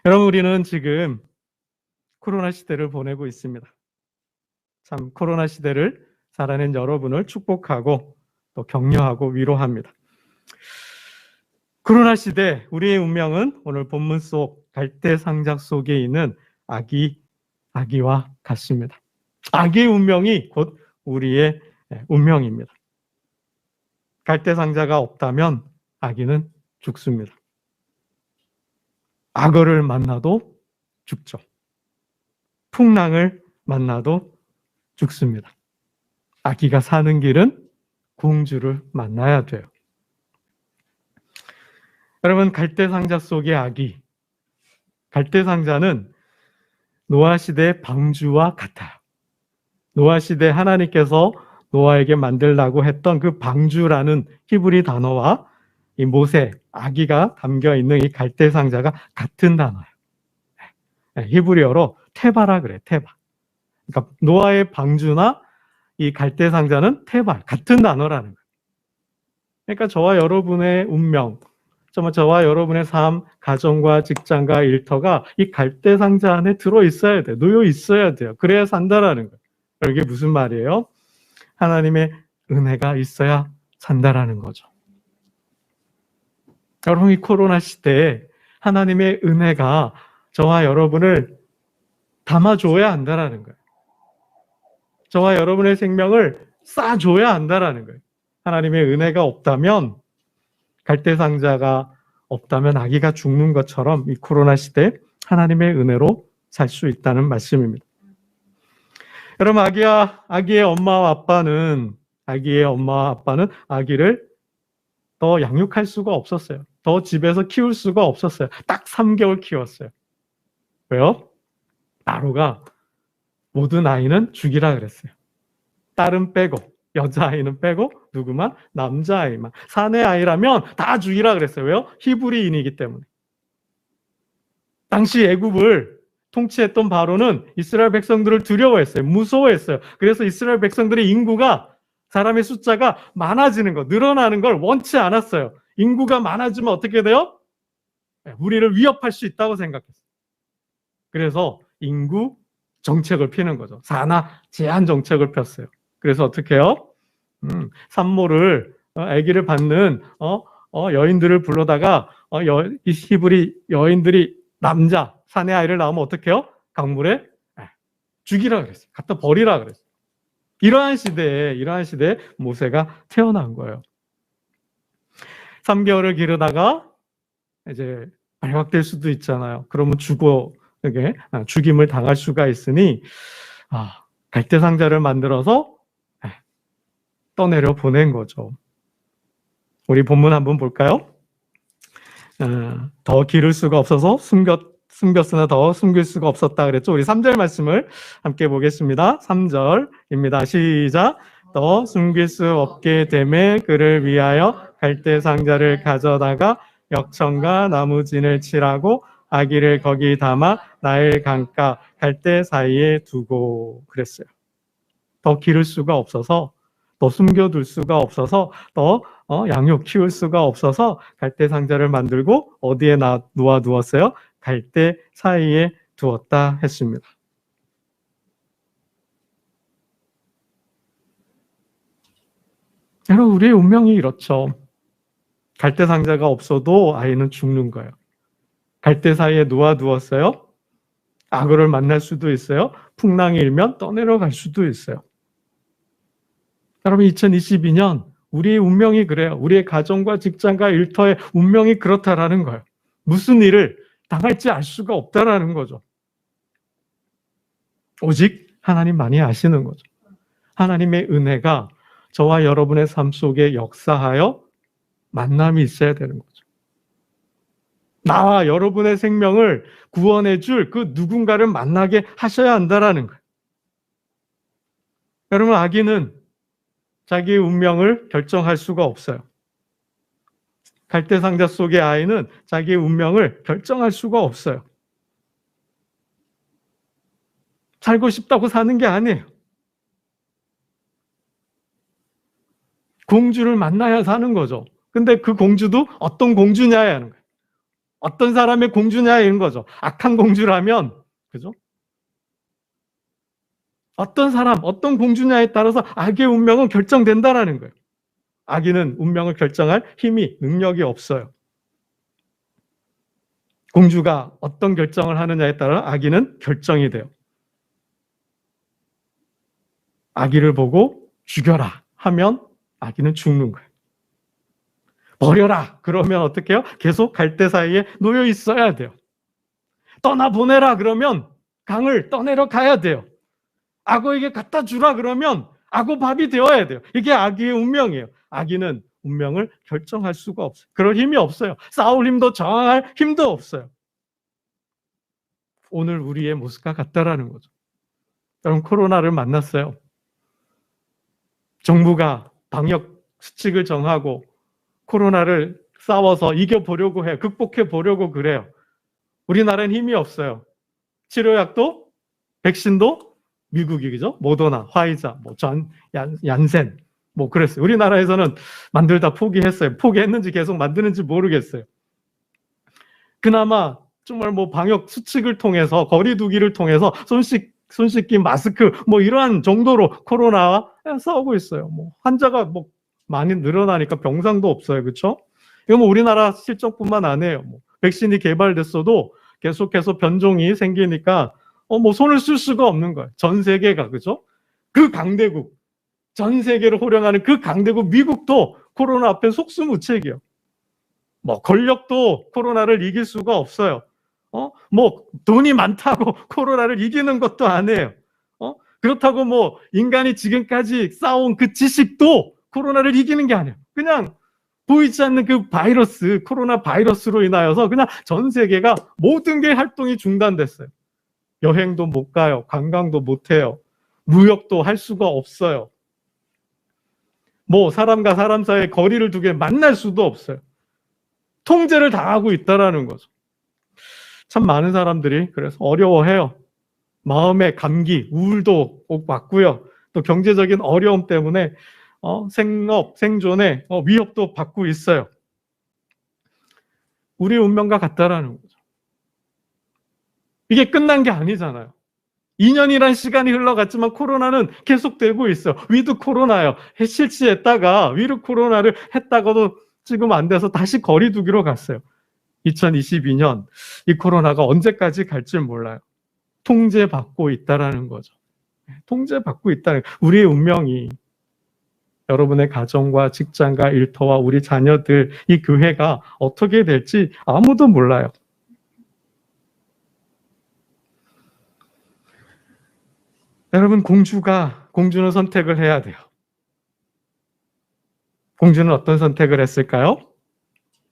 여러분, 우리는 지금 코로나 시대를 보내고 있습니다. 참 코로나 시대를 살아낸 여러분을 축복하고 또 격려하고 위로합니다. 코로나 시대, 우리의 운명은 오늘 본문 속 갈대상자 속에 있는 아기와 같습니다. 아기의 운명이 곧 우리의 운명입니다. 갈대상자가 없다면 아기는 죽습니다. 악어를 만나도 죽죠. 풍랑을 만나도 죽습니다. 아기가 사는 길은 공주를 만나야 돼요. 여러분, 갈대상자 속의 아기, 갈대상자는 노아 시대 방주와 같아요. 노아 시대 하나님께서 노아에게 만들라고 했던 그 방주라는 히브리 단어와 이 모세, 아기가 담겨 있는 이 갈대상자가 같은 단어예요. 히브리어로 테바라 그래, 테바. 그러니까 노아의 방주나 이 갈대상자는 테바, 같은 단어라는 거예요. 그러니까 저와 여러분의 운명, 정말 저와 여러분의 삶, 가정과 직장과 일터가 이 갈대상자 안에 들어 있어야 돼요. 놓여 있어야 돼요. 그래야 산다라는 거예요. 이게 무슨 말이에요? 하나님의 은혜가 있어야 산다라는 거죠. 여러분, 이 코로나 시대에 하나님의 은혜가 저와 여러분을 담아줘야 한다라는 거예요. 저와 여러분의 생명을 쌓아줘야 한다라는 거예요. 하나님의 은혜가 없다면, 갈대상자가 없다면 아기가 죽는 것처럼 이 코로나 시대에 하나님의 은혜로 살 수 있다는 말씀입니다. 여러분, 아기의 엄마와 아빠는 아기를 더 양육할 수가 없었어요. 더 집에서 키울 수가 없었어요. 딱 3개월 키웠어요. 왜요? 나로가 모든 아이는 죽이라 그랬어요. 딸은 빼고, 여자아이는 빼고, 누구만? 남자아이만. 사내 아이라면 다 죽이라 그랬어요. 왜요? 히브리인이기 때문에. 당시 애굽을 통치했던 바로는 이스라엘 백성들을 두려워했어요. 무서워했어요. 그래서 이스라엘 백성들의 인구가, 사람의 숫자가 많아지는 거, 늘어나는 걸 원치 않았어요. 인구가 많아지면 어떻게 돼요? 우리를 위협할 수 있다고 생각했어요. 그래서 인구 정책을 피는 거죠. 산하 제한 정책을 폈어요. 그래서 어떻게 해요? 산모를, 아기를 받는 여인들을 불러다가 이 히브리 여인들이 남자, 사내 아이를 낳으면 어떻게 해요? 강물에 죽이라 그랬어요. 갖다 버리라 그랬어요. 이러한 시대에 모세가 태어난 거예요. 3개월을 기르다가 이제 발각될 수도 있잖아요. 그러면 죽임을 당할 수가 있으니 갈대상자를 만들어서 떠내려 보낸 거죠. 우리 본문 한번 볼까요? 더 기를 수가 없어서 숨겼으나 더 숨길 수가 없었다 그랬죠. 우리 3절 말씀을 함께 보겠습니다. 3절입니다. 시작. 더 숨길 수 없게 되매 그를 위하여 갈대상자를 가져다가 역청과 나무진을 칠하고 아기를 거기 담아 나일 강가 갈대 사이에 두고 그랬어요. 더 기를 수가 없어서, 더 숨겨둘 수가 없어서, 더 양육 키울 수가 없어서 갈대상자를 만들고 어디에 놓아두었어요? 갈대 사이에 두었다 했습니다. 여러분, 우리의 운명이 이렇죠. 갈대상자가 없어도 아이는 죽는 거예요. 갈대 사이에 놓아두었어요. 악어를 만날 수도 있어요. 풍랑이 일면 떠내려갈 수도 있어요. 여러분, 2022년 우리의 운명이 그래요. 우리의 가정과 직장과 일터의 운명이 그렇다라는 거예요. 무슨 일을 당할지 알 수가 없다라는 거죠. 오직 하나님만이 아시는 거죠. 하나님의 은혜가 저와 여러분의 삶 속에 역사하여 만남이 있어야 되는 거죠. 나와 여러분의 생명을 구원해 줄 그 누군가를 만나게 하셔야 한다라는 거예요. 여러분, 아기는 자기의 운명을 결정할 수가 없어요. 갈대상자 속의 아이는 자기의 운명을 결정할 수가 없어요. 살고 싶다고 사는 게 아니에요. 공주를 만나야 사는 거죠. 근데 그 공주도 어떤 공주냐야 하는 거예요. 어떤 사람의 공주냐 이런 거죠. 악한 공주라면, 그죠? 어떤 사람, 어떤 공주냐에 따라서 악의 운명은 결정된다라는 거예요. 악인은 운명을 결정할 힘이, 능력이 없어요. 공주가 어떤 결정을 하느냐에 따라 악인은 결정이 돼요. 아기를 보고 죽여라 하면 아기는 죽는 거예요. 버려라 그러면 어떻게 해요? 계속 갈대 사이에 놓여 있어야 돼요. 떠나보내라 그러면 강을 떠내려 가야 돼요. 악어에게 갖다 주라 그러면 악어 밥이 되어야 돼요. 이게 아기의 운명이에요. 아기는 운명을 결정할 수가 없어요. 그럴 힘이 없어요. 싸울 힘도 저항할 힘도 없어요. 오늘 우리의 모습과 같다라는 거죠. 여러분 코로나를 만났어요. 정부가 방역 수칙을 정하고 코로나를 싸워서 이겨보려고 해요. 극복해보려고 그래요. 우리나라는 힘이 없어요. 치료약도 백신도 미국이죠. 모더나, 화이자, 얀센 그랬어요. 우리나라에서는 만들다 포기했어요. 포기했는지 계속 만드는지 모르겠어요. 그나마 정말 방역 수칙을 통해서 거리 두기를 통해서 손 씻기, 마스크 이러한 정도로 코로나와 싸우고 있어요. 환자가 많이 늘어나니까 병상도 없어요. 그렇죠? 이거 우리나라 실정뿐만 아니에요. 백신이 개발됐어도 계속해서 변종이 생기니까 손을 쓸 수가 없는 거예요. 전 세계가 그죠? 그 강대국, 전 세계를 호령하는 그 강대국 미국도 코로나 앞에 속수무책이에요. 권력도 코로나를 이길 수가 없어요. 돈이 많다고 코로나를 이기는 것도 아니에요. 그렇다고 인간이 지금까지 쌓아온 그 지식도 코로나를 이기는 게 아니에요. 그냥 보이지 않는 그 바이러스, 코로나 바이러스로 인하여서 그냥 전 세계가 모든 게 활동이 중단됐어요. 여행도 못 가요. 관광도 못 해요. 무역도 할 수가 없어요. 사람과 사람 사이에 거리를 두게 만날 수도 없어요. 통제를 당하고 있다라는 거죠. 참 많은 사람들이 그래서 어려워해요. 마음의 감기, 우울도 왔고요. 또 경제적인 어려움 때문에 생업, 생존에 위협도 받고 있어요. 우리의 운명과 같다라는 거죠. 이게 끝난 게 아니잖아요. 2년이란 시간이 흘러갔지만 코로나는 계속되고 있어요. 위드 코로나요. 실시했다가 위드 코로나를 했다가도 지금 안 돼서 다시 거리 두기로 갔어요. 2022년 이 코로나가 언제까지 갈지 몰라요. 통제받고 있다라는 거죠. 통제받고 있다는 우리의 운명이 여러분의 가정과 직장과 일터와 우리 자녀들, 이 교회가 어떻게 될지 아무도 몰라요. 여러분 공주는 선택을 해야 돼요. 공주는 어떤 선택을 했을까요?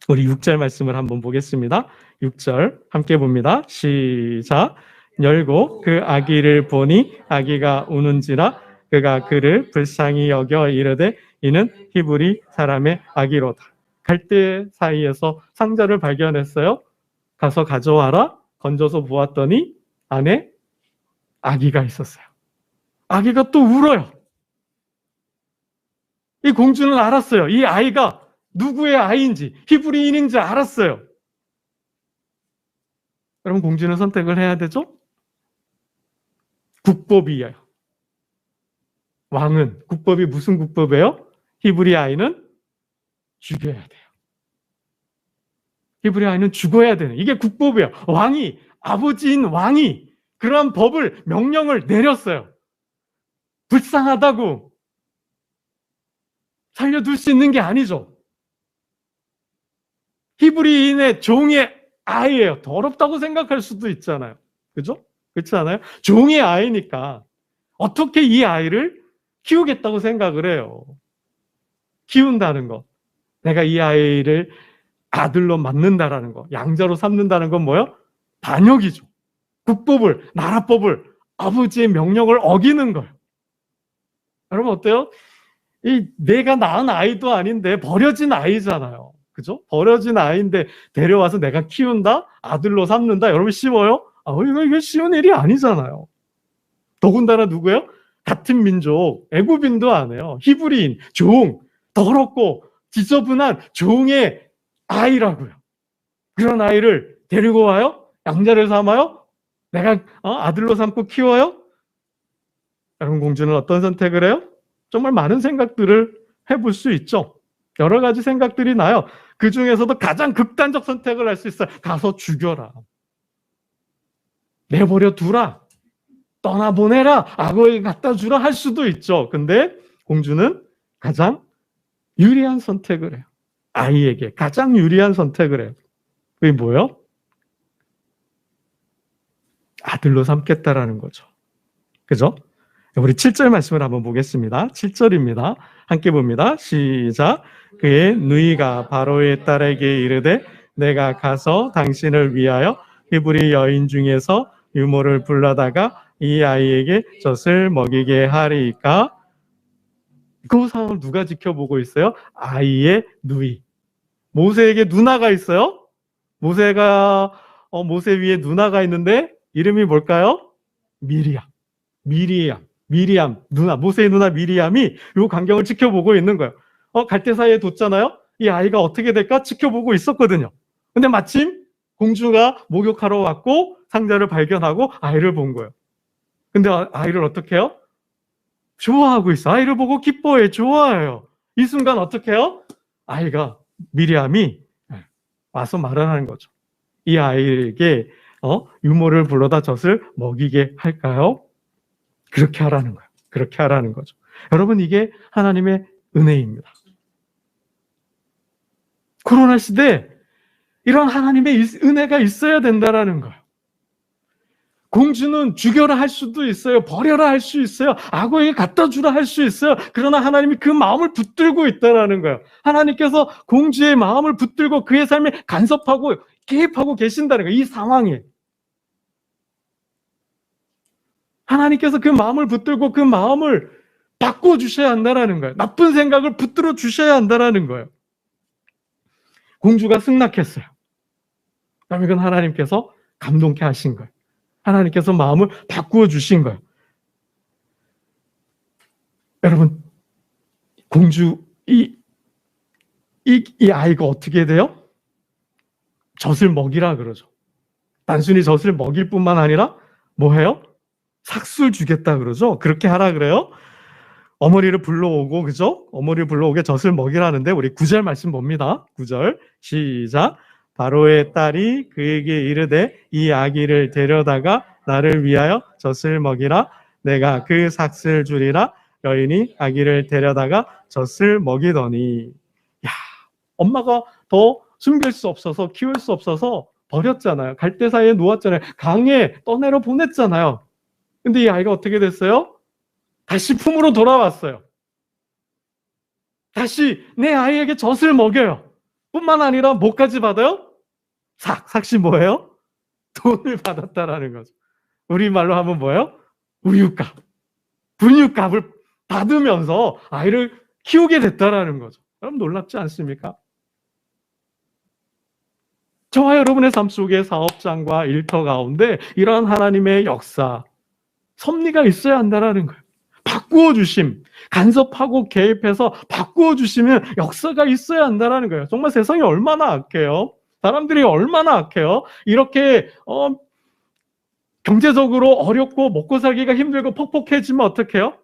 우리 6절 말씀을 한번 보겠습니다. 6절 함께 봅니다. 시작. 열고 그 아기를 보니 아기가 우는지라 그가 그를 불쌍히 여겨 이르되 이는 히브리 사람의 아기로다. 갈대 사이에서 상자를 발견했어요. 가서 가져와라. 건져서 보았더니 안에 아기가 있었어요. 아기가 또 울어요. 이 공주는 알았어요. 이 아이가 누구의 아이인지, 히브리인인지 알았어요. 여러분 공주는 선택을 해야 되죠? 국법이에요. 왕은 국법이 무슨 국법이에요? 히브리 아이는 죽여야 돼요. 히브리 아이는 죽어야 되는 이게 국법이에요. 왕이 아버지인 왕이 그러한 법을 명령을 내렸어요. 불쌍하다고 살려둘 수 있는 게 아니죠. 히브리인의 종의 아이예요. 더럽다고 생각할 수도 있잖아요. 그죠? 그렇지 않아요? 종의 아이니까 어떻게 이 아이를 키우겠다고 생각을 해요. 키운다는 거. 내가 이 아이를 아들로 낳는다라는 거. 양자로 삼는다는 건 뭐예요? 반역이죠. 국법을, 나라법을, 아버지의 명령을 어기는 거예요. 여러분 어때요? 내가 낳은 아이도 아닌데 버려진 아이잖아요. 그죠? 버려진 아이인데 데려와서 내가 키운다? 아들로 삼는다? 여러분 쉬워요? 이거 쉬운 일이 아니잖아요. 더군다나 누구예요? 같은 민족, 애굽인도 아니에요. 히브리인, 종, 더럽고 지저분한 종의 아이라고요. 그런 아이를 데리고 와요? 양자를 삼아요? 내가 아들로 삼고 키워요? 여러분, 공주는 어떤 선택을 해요? 정말 많은 생각들을 해볼 수 있죠. 여러 가지 생각들이 나요. 그 중에서도 가장 극단적 선택을 할 수 있어요. 가서 죽여라. 내버려 두라. 떠나보내라. 악어에 갖다 주라 할 수도 있죠. 근데 공주는 가장 유리한 선택을 해요. 아이에게 가장 유리한 선택을 해요. 그게 뭐예요? 아들로 삼겠다라는 거죠. 그죠? 우리 7절 말씀을 한번 보겠습니다. 7절입니다. 함께 봅니다. 시작. 그의 누이가 바로의 딸에게 이르되 내가 가서 당신을 위하여 히브리 여인 중에서 유모를 불러다가 이 아이에게 젖을 먹이게 하리이까. 그 상황을 누가 지켜보고 있어요? 아이의 누이. 모세에게 누나가 있어요. 모세가 모세 위에 누나가 있는데 이름이 뭘까요? 미리암 누나, 모세의 누나 미리암이 이 광경을 지켜보고 있는 거예요. 갈대 사이에 뒀잖아요. 이 아이가 어떻게 될까 지켜보고 있었거든요. 근데 마침 공주가 목욕하러 왔고 상자를 발견하고 아이를 본 거예요. 근데 아이를 어떻게 해요? 좋아하고 있어. 아이를 보고 기뻐해, 좋아해요. 이 순간 어떻게 해요? 아이가, 미리암이 와서 말을 하는 거죠. 이 아이에게 유모를 불러다 젖을 먹이게 할까요? 그렇게 하라는 거예요. 그렇게 하라는 거죠. 여러분, 이게 하나님의 은혜입니다. 코로나 시대에 이런 하나님의 은혜가 있어야 된다라는 거예요. 공주는 죽여라 할 수도 있어요. 버려라 할 수 있어요. 악어에게 갖다 주라 할 수 있어요. 그러나 하나님이 그 마음을 붙들고 있다라는 거예요. 하나님께서 공주의 마음을 붙들고 그의 삶에 간섭하고 개입하고 계신다는 거예요. 이 상황에. 하나님께서 그 마음을 붙들고 그 마음을 바꿔주셔야 한다는 거예요. 나쁜 생각을 붙들어 주셔야 한다는 거예요. 공주가 승낙했어요. 그럼 이건 하나님께서 감동케 하신 거예요. 하나님께서 마음을 바꾸어 주신 거예요. 여러분, 공주 이 아이가 어떻게 돼요? 젖을 먹이라 그러죠. 단순히 젖을 먹일 뿐만 아니라 뭐 해요? 삭술 주겠다 그러죠. 그렇게 하라 그래요. 어머니를 불러오고, 그죠? 어머니를 불러오게 젖을 먹이라는데 우리 9절 말씀 봅니다. 9절 시작. 바로의 딸이 그에게 이르되 이 아기를 데려다가 나를 위하여 젖을 먹이라. 내가 그 삭슬 주리라. 여인이 아기를 데려다가 젖을 먹이더니, 야, 엄마가 더 숨길 수 없어서 키울 수 없어서 버렸잖아요. 갈대 사이에 놓았잖아요. 강에 떠내려 보냈잖아요. 근데 이 아이가 어떻게 됐어요? 다시 품으로 돌아왔어요. 다시 내 아이에게 젖을 먹여요. 뿐만 아니라 뭐까지 받아요? 삭시 뭐예요? 돈을 받았다라는 거죠. 우리말로 하면 뭐예요? 우유값, 분유값을 받으면서 아이를 키우게 됐다라는 거죠. 여러분, 놀랍지 않습니까? 저와 여러분의 삶 속의 사업장과 일터 가운데 이러한 하나님의 역사, 섭리가 있어야 한다는 거예요. 바꾸어 주심, 간섭하고 개입해서 바꾸어 주시면 역사가 있어야 한다는 거예요. 정말 세상이 얼마나 악해요. 사람들이 얼마나 악해요. 이렇게 경제적으로 어렵고 먹고 살기가 힘들고 퍽퍽해지면 어떡해요?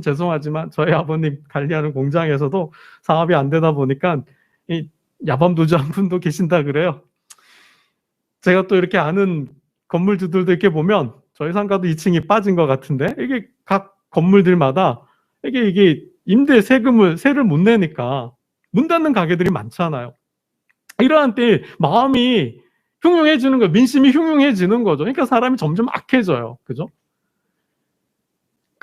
죄송하지만 저희 아버님 관리하는 공장에서도 사업이 안 되다 보니까 이 야밤도주 한 분도 계신다 그래요. 제가 또 이렇게 아는 건물주들도 이렇게 보면 저희 상가도 2층이 빠진 것 같은데 이게 각 건물들마다 이게 임대 세를 못 내니까 문 닫는 가게들이 많잖아요. 이러한 때 마음이 흉흉해지는 거예요. 민심이 흉흉해지는 거죠. 그러니까 사람이 점점 악해져요. 그죠?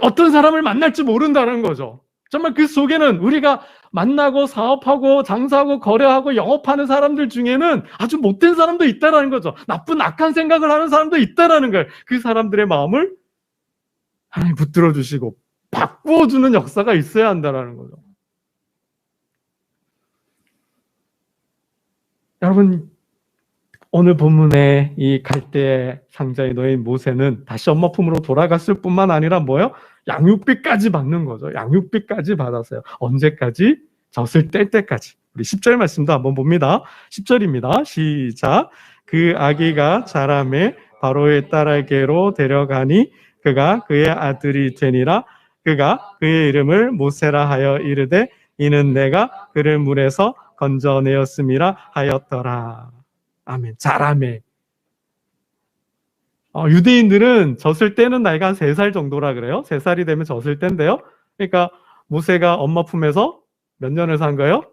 어떤 사람을 만날지 모른다는 거죠. 정말 그 속에는 우리가 만나고 사업하고 장사하고 거래하고 영업하는 사람들 중에는 아주 못된 사람도 있다는 거죠. 나쁜 악한 생각을 하는 사람도 있다는 거예요. 그 사람들의 마음을 하나님 붙들어 주시고 바꾸어 주는 역사가 있어야 한다는 거죠. 여러분, 오늘 본문의 이 갈대 상자에 놓인 모세는 다시 엄마 품으로 돌아갔을 뿐만 아니라 뭐예요? 양육비까지 받는 거죠. 양육비까지 받았어요. 언제까지? 젖을 뗄 때까지. 우리 10절 말씀도 한번 봅니다. 10절입니다. 시작. 그 아기가 자라매 바로의 딸에게로 데려가니 그가 그의 아들이 되니라. 그가 그의 이름을 모세라 하여 이르되 이는 내가 그를 물에서 건져내었음이라 하였더라. 아멘. 자라매. 유대인들은 젖을 때는 나이가 한 3살 정도라 그래요. 3살이 되면 젖을 때인데요. 그러니까 모세가 엄마 품에서 몇 년을 산 거예요?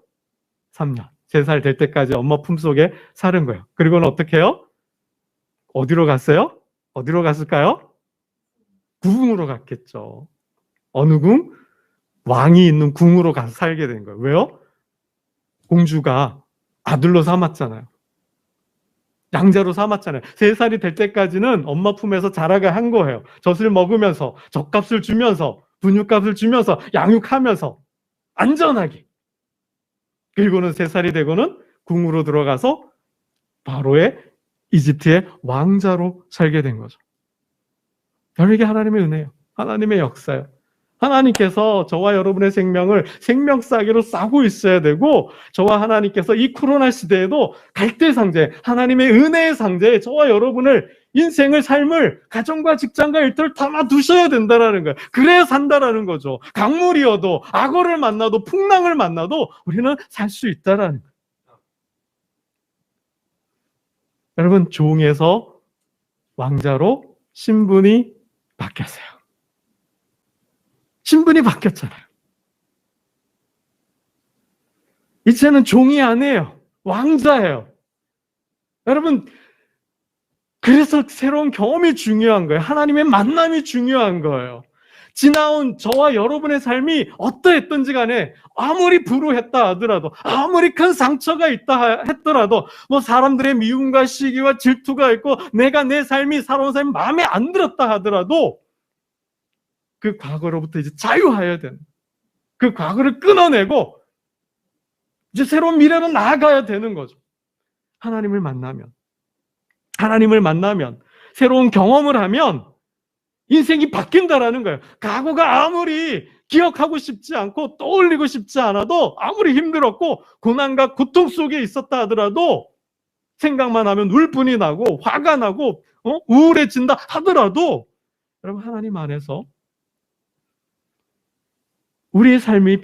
3년. 3살 될 때까지 엄마 품속에 사는 거예요. 그리고는 어떻게 해요? 어디로 갔어요? 어디로 갔을까요? 궁으로 갔겠죠. 어느 궁? 왕이 있는 궁으로 가서 살게 된 거예요. 왜요? 공주가 아들로 삼았잖아요. 양자로 삼았잖아요. 3살이 될 때까지는 엄마 품에서 자라게 한 거예요. 젖을 먹으면서, 젖값을 주면서, 분유값을 주면서, 양육하면서 안전하게. 그리고는 3살이 되고는 궁으로 들어가서 바로의 이집트의 왕자로 살게 된 거죠. 바로 이게 하나님의 은혜예요. 하나님의 역사예요. 하나님께서 저와 여러분의 생명을 생명싸개로 싸고 있어야 되고, 저와 하나님께서 이 코로나 시대에도 갈대 상제, 하나님의 은혜의 상제에 저와 여러분을 인생을, 삶을, 가정과 직장과 일터를 담아두셔야 된다는 거예요. 그래야 산다라는 거죠. 강물이어도, 악어를 만나도, 풍랑을 만나도 우리는 살 수 있다라는 거예요. 여러분, 종에서 왕자로 신분이 바뀌었어요. 신분이 바뀌었잖아요. 이제는 종이 아니에요. 왕자예요. 여러분, 그래서 새로운 경험이 중요한 거예요. 하나님의 만남이 중요한 거예요. 지나온 저와 여러분의 삶이 어떠했던지 간에 아무리 불우했다 하더라도, 아무리 큰 상처가 있다 했더라도, 뭐 사람들의 미움과 시기와 질투가 있고 내가 내 삶이 살아온 삶이 마음에 안 들었다 하더라도 그 과거로부터 이제 자유해야 되는, 그 과거를 끊어내고 이제 새로운 미래로 나아가야 되는 거죠. 하나님을 만나면 새로운 경험을 하면 인생이 바뀐다라는 거예요. 과거가 아무리 기억하고 싶지 않고 떠올리고 싶지 않아도, 아무리 힘들었고 고난과 고통 속에 있었다 하더라도, 생각만 하면 울분이 나고 화가 나고 우울해진다 하더라도, 여러분, 하나님 안에서 우리의 삶이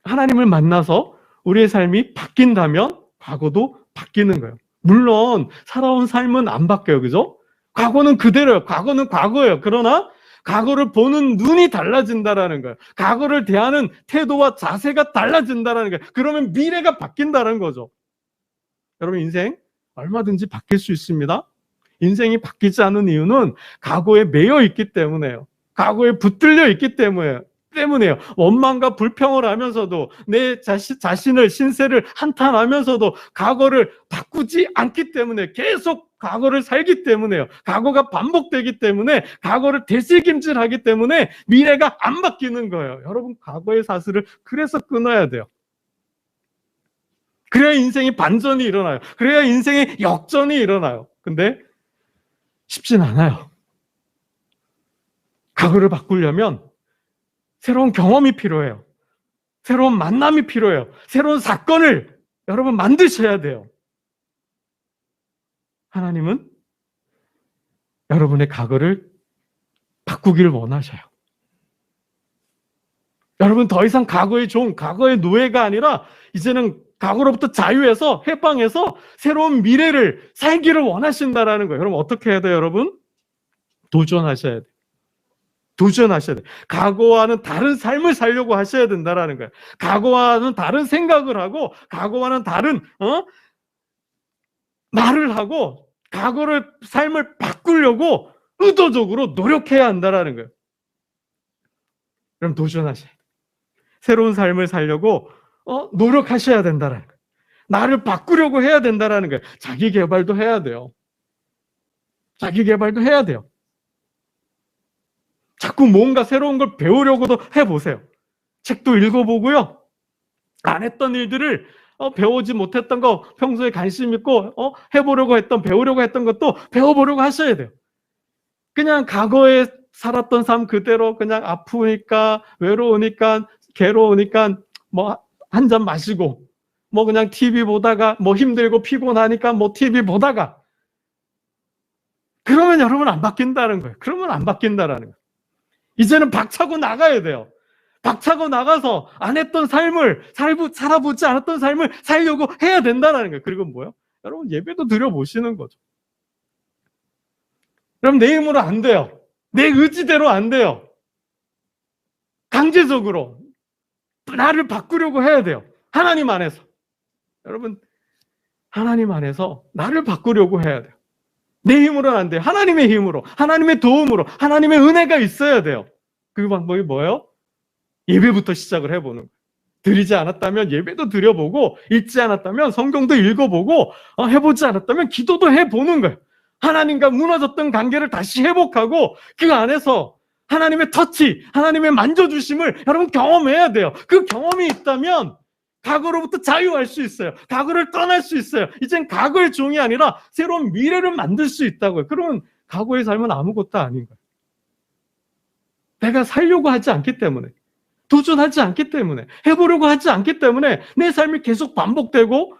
하나님을 만나서 우리의 삶이 바뀐다면 과거도 바뀌는 거예요. 물론 살아온 삶은 안 바뀌어요. 그죠? 과거는 그대로예요. 과거는 과거예요. 그러나 과거를 보는 눈이 달라진다라는 거예요. 과거를 대하는 태도와 자세가 달라진다라는 거예요. 그러면 미래가 바뀐다는 거죠. 여러분, 인생 얼마든지 바뀔 수 있습니다. 인생이 바뀌지 않는 이유는 과거에 매여 있기 때문에요. 과거에 붙들려 있기 때문에요. 원망과 불평을 하면서도, 내 자신을, 신세를 한탄하면서도 과거를 바꾸지 않기 때문에, 계속 과거를 살기 때문에요. 과거가 반복되기 때문에, 과거를 되새김질하기 때문에 미래가 안 바뀌는 거예요. 여러분, 과거의 사슬을 그래서 끊어야 돼요. 그래야 인생의 반전이 일어나요. 그래야 인생의 역전이 일어나요. 근데 쉽진 않아요. 과거를 바꾸려면 새로운 경험이 필요해요. 새로운 만남이 필요해요. 새로운 사건을 여러분 만드셔야 돼요. 하나님은 여러분의 과거를 바꾸기를 원하셔요. 여러분, 더 이상 과거의 종, 과거의 노예가 아니라 이제는 과거로부터 자유해서, 해방해서 새로운 미래를 살기를 원하신다라는 거예요. 여러분, 어떻게 해야 돼요, 여러분? 도전하셔야 돼요. 과거와는 다른 삶을 살려고 하셔야 된다라는 거예요. 과거와는 다른 생각을 하고, 과거와는 다른 말을 하고, 과거를, 삶을 바꾸려고 의도적으로 노력해야 한다라는 거예요. 그럼 도전하셔야 돼요. 새로운 삶을 살려고 노력하셔야 된다라는 거예요. 나를 바꾸려고 해야 된다라는 거예요. 자기 개발도 해야 돼요. 자꾸 뭔가 새로운 걸 배우려고도 해보세요. 책도 읽어보고요. 안 했던 일들을 배우지 못했던 거, 평소에 관심 있고 해보려고 했던, 배우려고 했던 것도 배워보려고 하셔야 돼요. 그냥 과거에 살았던 삶 그대로 그냥 아프니까, 외로우니까, 괴로우니까 뭐 한 잔 마시고, 뭐 그냥 TV 보다가 뭐 힘들고 피곤하니까 뭐 TV 보다가 그러면 여러분 안 바뀐다는 거예요. 그러면 안 바뀐다라는 거예요. 이제는 박차고 나가야 돼요. 박차고 나가서 안 했던 삶을 살아보지 않았던 삶을 살려고 해야 된다는 거예요. 그리고 뭐요? 여러분 예배도 드려보시는 거죠. 그럼 내 힘으로 안 돼요. 내 의지대로 안 돼요. 강제적으로 나를 바꾸려고 해야 돼요. 하나님 안에서. 여러분 하나님 안에서 나를 바꾸려고 해야 돼요. 내 힘으로는 안 돼요. 하나님의 힘으로, 하나님의 도움으로, 하나님의 은혜가 있어야 돼요. 그 방법이 뭐예요? 예배부터 시작을 해보는 거예요. 드리지 않았다면 예배도 드려보고, 읽지 않았다면 성경도 읽어보고, 해보지 않았다면 기도도 해보는 거예요. 하나님과 무너졌던 관계를 다시 회복하고 그 안에서 하나님의 터치, 하나님의 만져주심을 여러분 경험해야 돼요. 그 경험이 있다면 과거로부터 자유할 수 있어요. 과거를 떠날 수 있어요. 이젠 과거의 종이 아니라 새로운 미래를 만들 수 있다고요. 그러면 과거의 삶은 아무것도 아닌 거예요. 내가 살려고 하지 않기 때문에, 도전하지 않기 때문에, 해보려고 하지 않기 때문에 내 삶이 계속 반복되고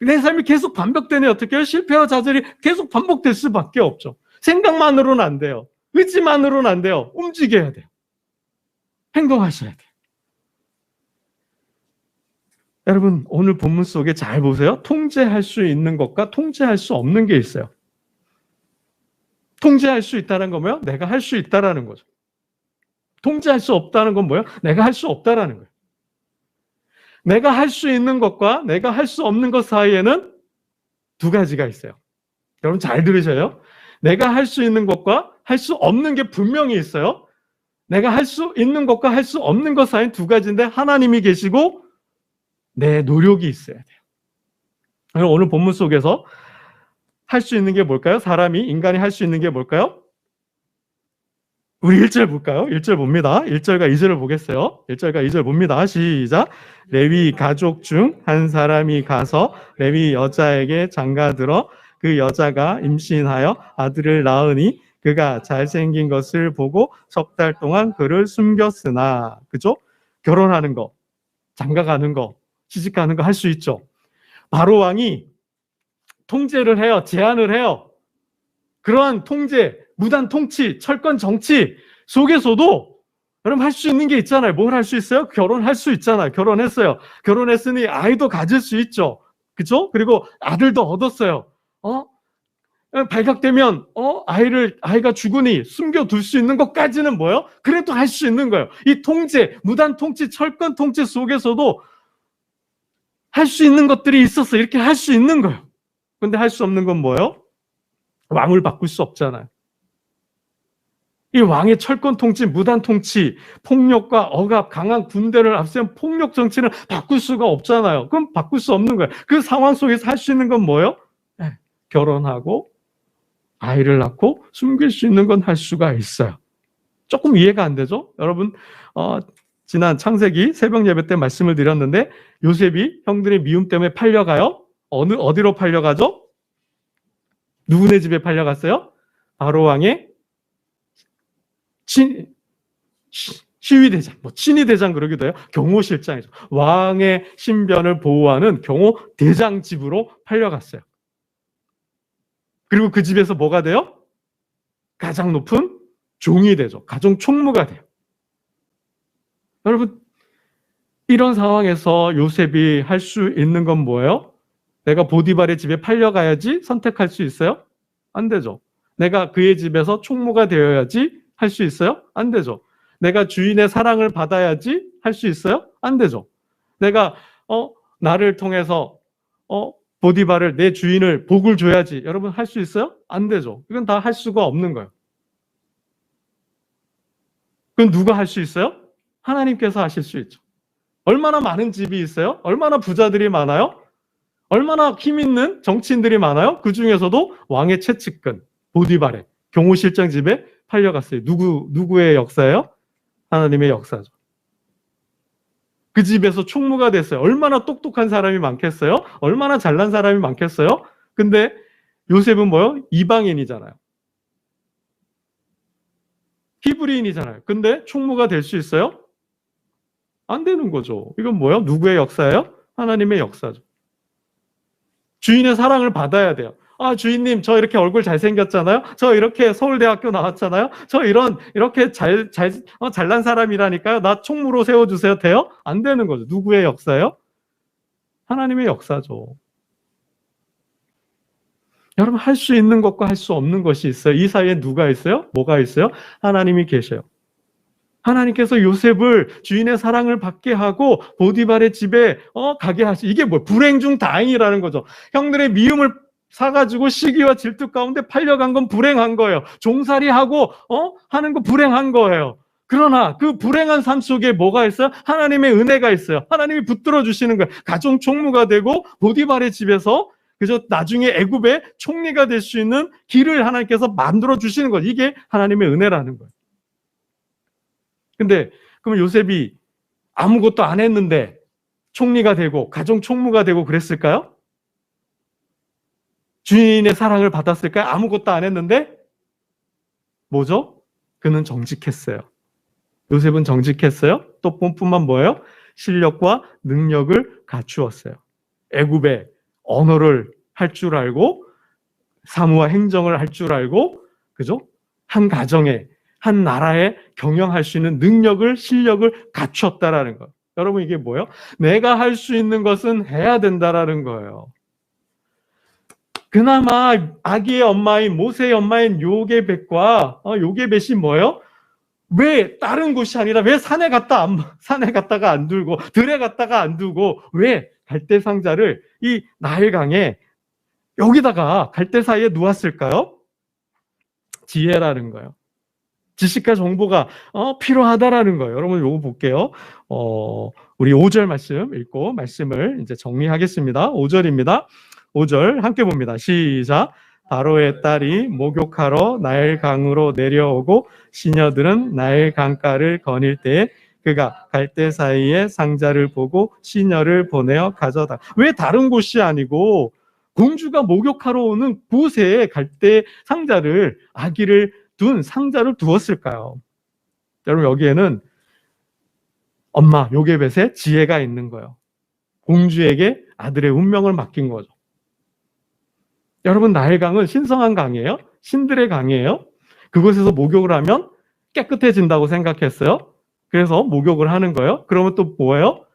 내 삶이 계속 반복되니 어떻게 해요? 실패와 좌절이 계속 반복될 수밖에 없죠. 생각만으로는 안 돼요. 의지만으로는 안 돼요. 움직여야 돼요. 행동하셔야 돼요. 여러분 오늘 본문 속에 잘 보세요. 통제할 수 있는 것과 통제할 수 없는 게 있어요. 통제할 수 있다는 건 뭐예요? 내가 할 수 있다라는 거죠. 통제할 수 없다는 건 뭐예요? 내가 할 수 없다라는 거예요. 내가 할 수 있는 것과 내가 할 수 없는 것 사이에는 두 가지가 있어요. 여러분 잘 들으셔요. 내가 할 수 있는 것과 할 수 없는 게 분명히 있어요. 내가 할 수 있는 것과 할 수 없는 것 사이엔 두 가지인데 하나님이 계시고 내 노력이 있어야 돼요. 오늘 본문 속에서 할 수 있는 게 뭘까요? 인간이 할 수 있는 게 뭘까요? 우리 1절 볼까요? 1절 봅니다. 1절과 2절을 보겠어요. 1절과 2절 봅니다. 시작. 레위 가족 중 한 사람이 가서 레위 여자에게 장가들어 그 여자가 임신하여 아들을 낳으니 그가 잘생긴 것을 보고 석 달 동안 그를 숨겼으나, 그죠? 결혼하는 거, 장가가는 거, 시집가는 거 할 수 있죠. 바로 왕이 통제를 해요. 제한을 해요. 그러한 통제, 무단 통치, 철권 정치 속에서도 여러분 할 수 있는 게 있잖아요. 뭘 할 수 있어요? 결혼할 수 있잖아요. 결혼했어요. 결혼했으니 아이도 가질 수 있죠. 그죠? 그리고 아들도 얻었어요. 발각되면 아이가 죽으니 숨겨둘 수 있는 것까지는 뭐예요? 그래도 할 수 있는 거예요. 이 통제, 무단 통치, 철권 통치 속에서도 할 수 있는 것들이 있어서 이렇게 할 수 있는 거예요. 근데 할 수 없는 건 뭐예요? 왕을 바꿀 수 없잖아요. 이 왕의 철권 통치, 무단 통치, 폭력과 억압, 강한 군대를 앞세운 폭력 정치는 바꿀 수가 없잖아요. 그럼 바꿀 수 없는 거예요. 그 상황 속에서 할 수 있는 건 뭐예요? 결혼하고 아이를 낳고 숨길 수 있는 건 할 수가 있어요. 조금 이해가 안 되죠? 여러분 지난 창세기 새벽 예배 때 말씀을 드렸는데 요셉이 형들의 미움 때문에 팔려가요. 어디로 팔려가죠? 누구네 집에 팔려갔어요? 바로 왕의 시위대장, 친위대장 그러기도 해요. 경호실장이죠. 왕의 신변을 보호하는 경호대장 집으로 팔려갔어요. 그리고 그 집에서 뭐가 돼요? 가장 높은 종이 되죠. 가정 총무가 돼요. 여러분 이런 상황에서 요셉이 할 수 있는 건 뭐예요? 내가 보디발의 집에 팔려가야지 선택할 수 있어요? 안 되죠. 내가 그의 집에서 총무가 되어야지 할 수 있어요? 안 되죠. 내가 주인의 사랑을 받아야지 할 수 있어요? 안 되죠. 내가 나를 통해서 보디발을 내 주인을 복을 줘야지 여러분 할 수 있어요? 안 되죠. 이건 다 할 수가 없는 거예요. 그건 누가 할 수 있어요? 하나님께서 하실 수 있죠. 얼마나 많은 집이 있어요? 얼마나 부자들이 많아요? 얼마나 힘 있는 정치인들이 많아요? 그 중에서도 왕의 최측근 보디발의 경호실장 집에 팔려갔어요. 누구의 역사예요? 하나님의 역사죠. 그 집에서 총무가 됐어요. 얼마나 똑똑한 사람이 많겠어요? 얼마나 잘난 사람이 많겠어요? 근데 요셉은 뭐예요? 이방인이잖아요. 히브리인이잖아요. 근데 총무가 될 수 있어요? 안 되는 거죠. 이건 뭐예요? 누구의 역사예요? 하나님의 역사죠. 주인의 사랑을 받아야 돼요. 아, 주인님, 저 이렇게 얼굴 잘생겼잖아요? 저 이렇게 서울대학교 나왔잖아요? 저 이렇게 잘난 사람이라니까요? 나 총무로 세워주세요. 돼요? 안 되는 거죠. 누구의 역사예요? 하나님의 역사죠. 여러분, 할 수 있는 것과 할 수 없는 것이 있어요. 이 사이에 누가 있어요? 뭐가 있어요? 하나님이 계셔요. 하나님께서 요셉을 주인의 사랑을 받게 하고 보디발의 집에 가게 이게 뭐 불행 중 다행이라는 거죠. 형들의 미움을 사가지고 시기와 질투 가운데 팔려간 건 불행한 거예요. 종살이하고 하는 거 불행한 거예요. 그러나 그 불행한 삶 속에 뭐가 있어요? 하나님의 은혜가 있어요. 하나님이 붙들어 주시는 거예요. 가정 총무가 되고 보디발의 집에서 그저 나중에 애굽의 총리가 될 수 있는 길을 하나님께서 만들어 주시는 거예요. 이게 하나님의 은혜라는 거예요. 근데 그럼 요셉이 아무것도 안 했는데 총리가 되고 가정 총무가 되고 그랬을까요? 주인의 사랑을 받았을까요? 아무것도 안 했는데 뭐죠? 그는 정직했어요. 요셉은 정직했어요. 또 뿐만 뭐예요? 실력과 능력을 갖추었어요. 애굽의 언어를 할 줄 알고 사무와 행정을 할 줄 알고 그죠? 한 가정에 한 나라에 경영할 수 있는 능력을 실력을 갖췄다라는 거. 여러분 이게 뭐예요? 내가 할 수 있는 것은 해야 된다라는 거예요. 그나마 아기의 엄마인 모세의 엄마인 요게벳과 요게벳이 뭐예요? 왜 다른 곳이 아니라 왜 산에 갔다가 안 두고 들에 갔다가 안 두고 왜 갈대 상자를 이 나일강에 여기다가 갈대 사이에 놓았을까요? 지혜라는 거예요. 지식과 정보가 필요하다라는 거예요. 여러분 요거 볼게요. 우리 5절 말씀 읽고 말씀을 이제 정리하겠습니다. 5절입니다. 5절 함께 봅니다. 시작. 바로의 딸이 목욕하러 나일강으로 내려오고 시녀들은 나일강가를 거닐 때에 그가 갈대 사이에 상자를 보고 시녀를 보내어 가져다. 왜 다른 곳이 아니고 공주가 목욕하러 오는 곳에 갈대 상자를 아기를 둔 상자를 두었을까요? 여러분 여기에는 엄마 요게벳의 지혜가 있는 거예요. 공주에게 아들의 운명을 맡긴 거죠. 여러분 나일강은 신성한 강이에요? 신들의 강이에요? 그곳에서 목욕을 하면 깨끗해진다고 생각했어요. 그래서 목욕을 하는 거예요. 그러면 또 뭐예요?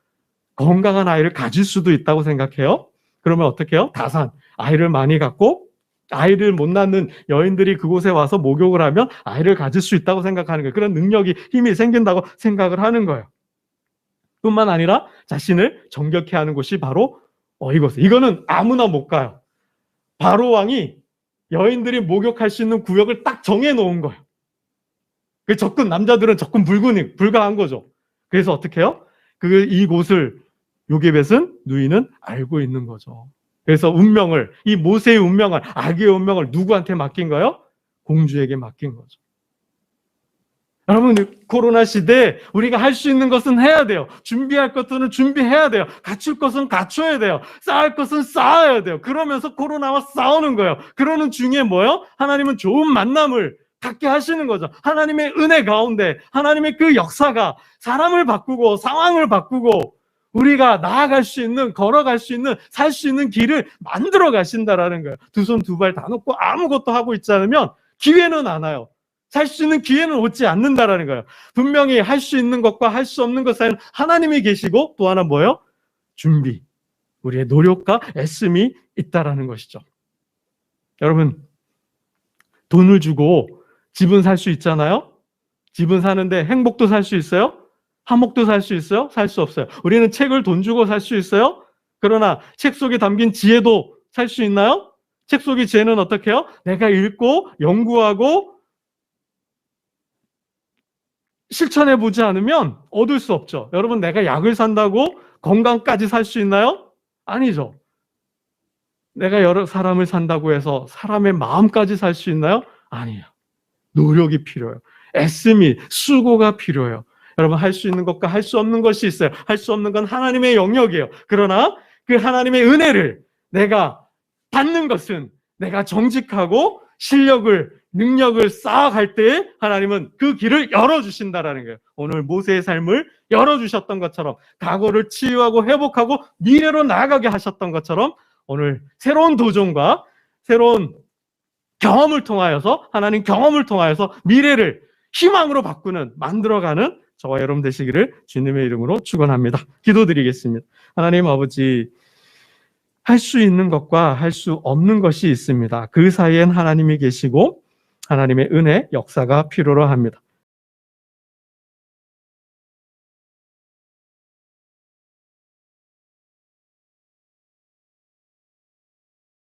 건강한 아이를 가질 수도 있다고 생각해요. 그러면 어떻게 해요? 다산, 아이를 많이 갖고 아이를 못 낳는 여인들이 그곳에 와서 목욕을 하면 아이를 가질 수 있다고 생각하는 거예요. 그런 능력이, 힘이 생긴다고 생각을 하는 거예요. 뿐만 아니라 자신을 정결케 하는 곳이 바로 이거는 아무나 못 가요. 바로 왕이 여인들이 목욕할 수 있는 구역을 딱 정해놓은 거예요. 남자들은 접근 불가한 거죠. 그래서 어떻게 해요? 이곳을 요게벳은 누이는 알고 있는 거죠. 그래서 이 모세의 운명을, 아기의 운명을 누구한테 맡긴 거예요? 공주에게 맡긴 거죠. 여러분, 코로나 시대에 우리가 할 수 있는 것은 해야 돼요. 준비할 것들은 준비해야 돼요. 갖출 것은 갖춰야 돼요. 쌓을 것은 쌓아야 돼요. 그러면서 코로나와 싸우는 거예요. 그러는 중에 뭐예요? 하나님은 좋은 만남을 갖게 하시는 거죠. 하나님의 은혜 가운데 하나님의 그 역사가 사람을 바꾸고 상황을 바꾸고 우리가 나아갈 수 있는, 걸어갈 수 있는, 살 수 있는 길을 만들어 가신다라는 거예요. 두 손 두 발 다 놓고 아무것도 하고 있지 않으면 기회는 안 와요. 살 수 있는 기회는 오지 않는다라는 거예요. 분명히 할 수 있는 것과 할 수 없는 것 사이에는 하나님이 계시고 또 하나 뭐예요? 준비. 우리의 노력과 애씀이 있다라는 것이죠. 여러분, 돈을 주고 집은 살 수 있잖아요? 집은 사는데 행복도 살 수 있어요? 화목도 살 수 있어요? 살 수 없어요. 우리는 책을 돈 주고 살 수 있어요? 그러나 책 속에 담긴 지혜도 살 수 있나요? 책 속의 지혜는 어떻게 해요? 내가 읽고 연구하고 실천해 보지 않으면 얻을 수 없죠. 여러분, 내가 약을 산다고 건강까지 살 수 있나요? 아니죠. 내가 여러 사람을 산다고 해서 사람의 마음까지 살 수 있나요? 아니에요. 노력이 필요해요. 애씀이, 수고가 필요해요. 여러분, 할 수 있는 것과 할 수 없는 것이 있어요. 할 수 없는 건 하나님의 영역이에요. 그러나 그 하나님의 은혜를 내가 받는 것은 내가 정직하고 실력을, 능력을 쌓아갈 때에 하나님은 그 길을 열어주신다라는 거예요. 오늘 모세의 삶을 열어주셨던 것처럼, 과거를 치유하고 회복하고 미래로 나아가게 하셨던 것처럼 오늘 새로운 도전과 새로운 경험을 통하여서, 하나님 경험을 통하여서 미래를 희망으로 바꾸는, 만들어가는 저와 여러분 되시기를 주님의 이름으로 축원합니다. 기도드리겠습니다. 하나님 아버지, 할 수 있는 것과 할 수 없는 것이 있습니다. 그 사이엔 하나님이 계시고 하나님의 은혜, 역사가 필요로 합니다.